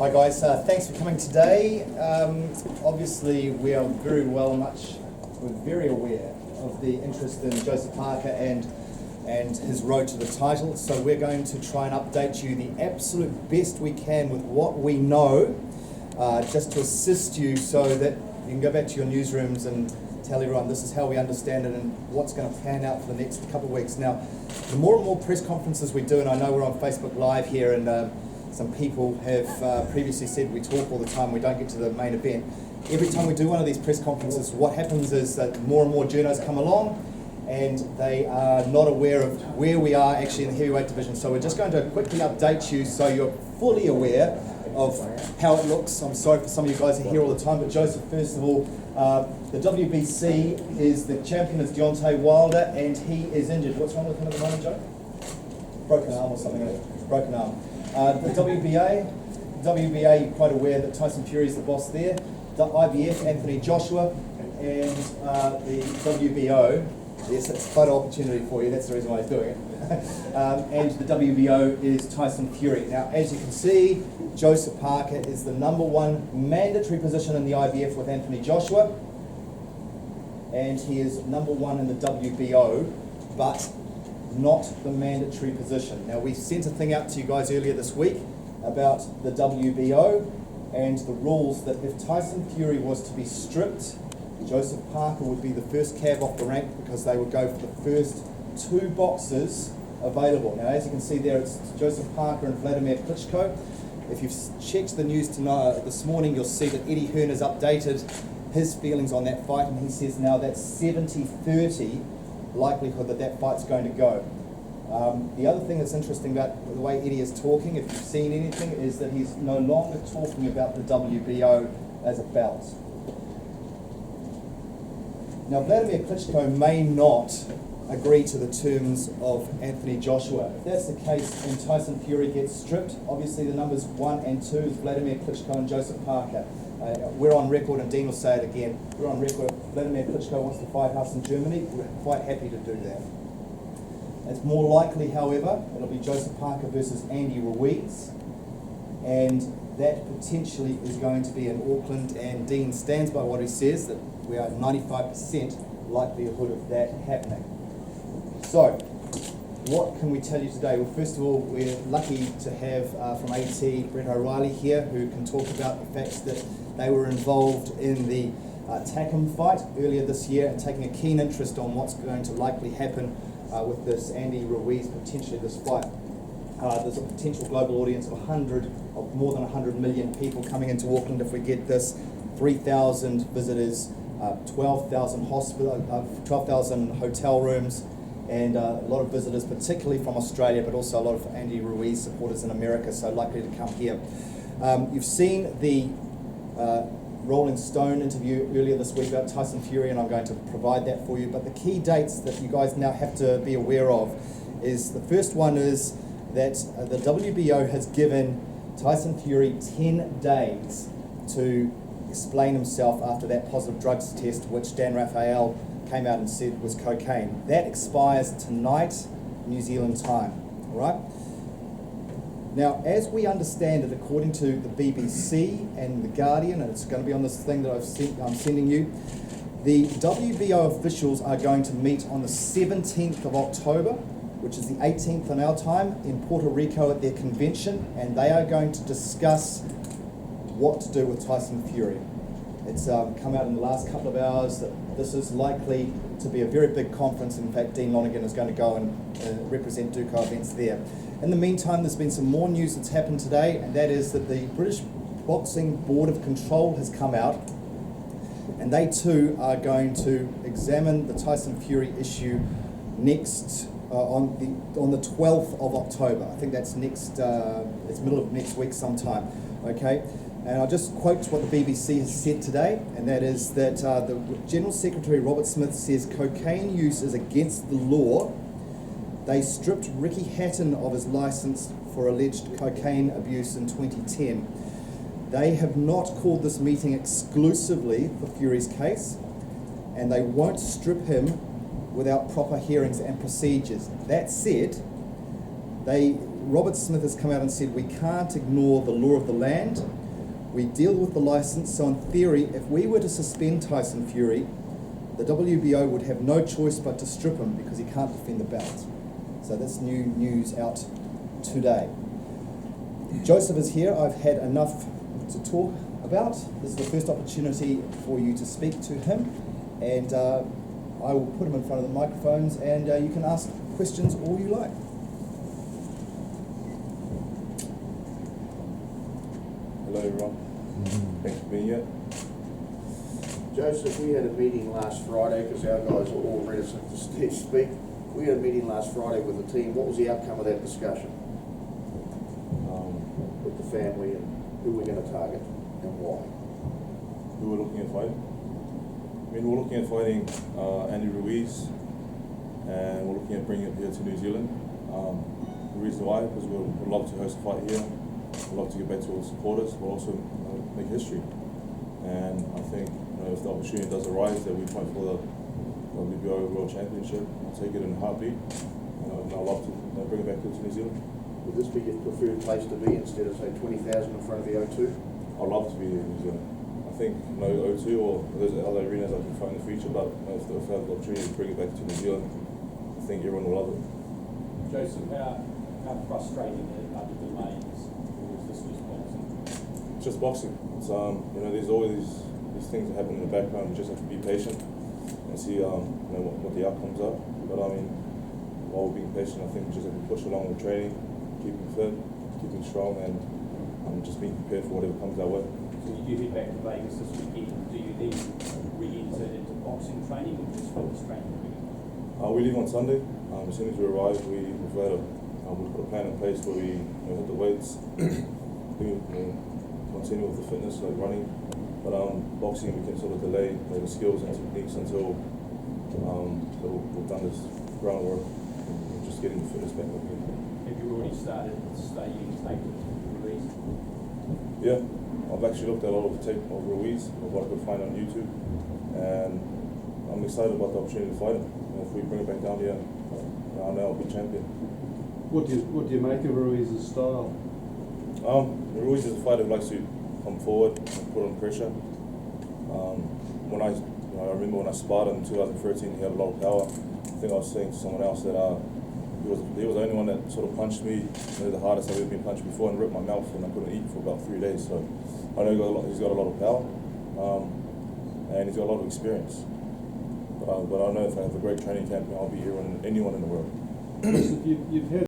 Hi guys, thanks for coming today. Obviously we are we're very aware of the interest in Joseph Parker and his road to the title, so we're going to try and update you the absolute best we can with what we know, just to assist you so that you can go back to your newsrooms and tell everyone this is how we understand it and what's going to pan out for the next couple of weeks. Now, the more and more press conferences we do, and I know we're on Facebook Live here, and some people have previously said we talk all the time, we don't get to the main event. Every time we do one of these press conferences, what happens is that more and more journos come along and they are not aware of where we are actually in the heavyweight division. So we're just going to quickly update you so you're fully aware of how it looks. I'm sorry for some of you guys are here all the time, but Joseph, first of all, the WBC is the champion is Deontay Wilder, and he is injured. What's wrong with him at the moment, Joe? Broken arm or something like that. Broken arm. The WBA, you're quite aware that Tyson Fury is the boss there. The IBF, Anthony Joshua, and the WBO, yes, it's quite an opportunity for you, that's the reason why he's doing it. And the WBO is Tyson Fury. Now, as you can see, Joseph Parker is the #1 mandatory position in the IBF with Anthony Joshua, and he is #1 in the WBO, but not the mandatory position. Now, we sent a thing out to you guys earlier this week about the WBO and the rules that if Tyson Fury was to be stripped, Joseph Parker would be the first cab off the rank because they would go for the first 2 boxes available. Now, as you can see there, it's Joseph Parker and Vladimir Klitschko. If you've checked the news tonight, this morning, you'll see that Eddie Hearn has updated his feelings on that fight, and he says now that's 70-30 likelihood that that fight's going to go. The other thing that's interesting about the way Eddie is talking, if you've seen anything, is that he's no longer talking about the WBO as a bout. Now, Vladimir Klitschko may not agree to the terms of Anthony Joshua. If that's the case and Tyson Fury gets stripped, obviously the numbers 1 and 2 is Vladimir Klitschko and Joseph Parker. We're on record, and Dean will say it again, we're on record, Vladimir Klitschko wants to fight us in Germany, we're quite happy to do that. It's more likely, however, it'll be Joseph Parker versus Andy Ruiz, and that potentially is going to be in Auckland, and Dean stands by what he says, that we are 95% likelihood of that happening. So, what can we tell you today? Well, first of all, we're lucky to have from AT Brett O'Reilly here, who can talk about the fact that they were involved in the Takam fight earlier this year and taking a keen interest on what's going to likely happen with this Andy Ruiz, potentially this fight. There's a potential global audience of more than 100 million people coming into Auckland if we get this. 3,000 visitors, 12,000 hotel rooms, and a lot of visitors, particularly from Australia, but also a lot of Andy Ruiz supporters in America, so likely to come here. You've seen the Rolling Stone interview earlier this week about Tyson Fury, and I'm going to provide that for you. But the key dates that you guys now have to be aware of is, the first one is that the WBO has given Tyson Fury 10 days to explain himself after that positive drugs test, which Dan Raphael came out and said was cocaine. That expires tonight, New Zealand time, all right? Now, as we understand it, according to the BBC and The Guardian, and it's going to be on this thing that I'm sending you, the WBO officials are going to meet on the 17th of October, which is the 18th in our time, in Puerto Rico at their convention, and they are going to discuss what to do with Tyson Fury. It's come out in the last couple of hours that this is likely to be a very big conference. In fact, Dean Lonergan is going to go and represent Duco events there. In the meantime, there's been some more news that's happened today, and that is that the British Boxing Board of Control has come out, and they too are going to examine the Tyson Fury issue next on the 12th of October. I think that's next. It's middle of next week sometime. Okay. And I'll just quote what the BBC has said today, and that is that the General Secretary Robert Smith says cocaine use is against the law. They stripped Ricky Hatton of his licence for alleged cocaine abuse in 2010. They have not called this meeting exclusively for Fury's case, and they won't strip him without proper hearings and procedures. That said, they Robert Smith has come out and said we can't ignore the law of the land. We deal with the license, so in theory, if we were to suspend Tyson Fury, the WBO would have no choice but to strip him because he can't defend the belt. So that's new news out today. Joseph is here. I've had enough to talk about. This is the first opportunity for you to speak to him, and I will put him in front of the microphones, and you can ask questions all you like. Hello everyone, thanks for being here. Joseph, we had a meeting last Friday, because our guys are all reticent to speak. We had a meeting last Friday with the team. What was the outcome of that discussion? With the family and who we're going to target and why? Who we're looking at fighting? I mean, we're looking at fighting Andy Ruiz, and we're looking at bringing it here to New Zealand. The reason why, because we'd love to host a fight here. We'd love to get back to all the supporters, but also make history. And I think if the opportunity does arise that we fight for the WBO World Championship, I'll take it in a heartbeat. And I'd love to bring it back to New Zealand. Would this be your preferred place to be instead of, say, 20,000 in front of the O2? I'd love to be in New Zealand. I think O2 or there's other arenas I can fight in the future, but if I have the opportunity to bring it back to New Zealand, I think everyone will love it. Joseph, how frustrating are the delays, or is this just boxing? It's just boxing. It's there's always these things that happen in the background. You just have to be patient and see what the outcomes are. But I mean, while we're being patient, I think we just have to push along with training, keeping fit, keeping strong, and just being prepared for whatever comes our way. So you head back to Vegas this weekend. Do you then re-enter into boxing training or just focus training? We leave on Sunday. As soon as we arrive, we've put a plan in place where we hit the weights, we continue with the fitness like running. But boxing, we can sort of delay the skills and techniques until we've done this groundwork and just getting the fitness back up here. Have you already started studying tape Ruiz? Yeah, I've actually looked at a lot of tape of Ruiz, of what I could find on YouTube, and I'm excited about the opportunity to fight him. If we bring it back down here, I know I'll be champion. What do you make of Ruiz's style? Ruiz is a fighter who likes to come forward and put on pressure. I remember when I sparred him in 2013, he had a lot of power. I think I was saying to someone else that he was the only one that sort of punched me, the hardest I've ever been punched before, and ripped my mouth, and I couldn't eat for about 3 days. So I know he's got a lot of power, and he's got a lot of experience. But I know if I have a great training camp, I'll be here on anyone in the world. You've had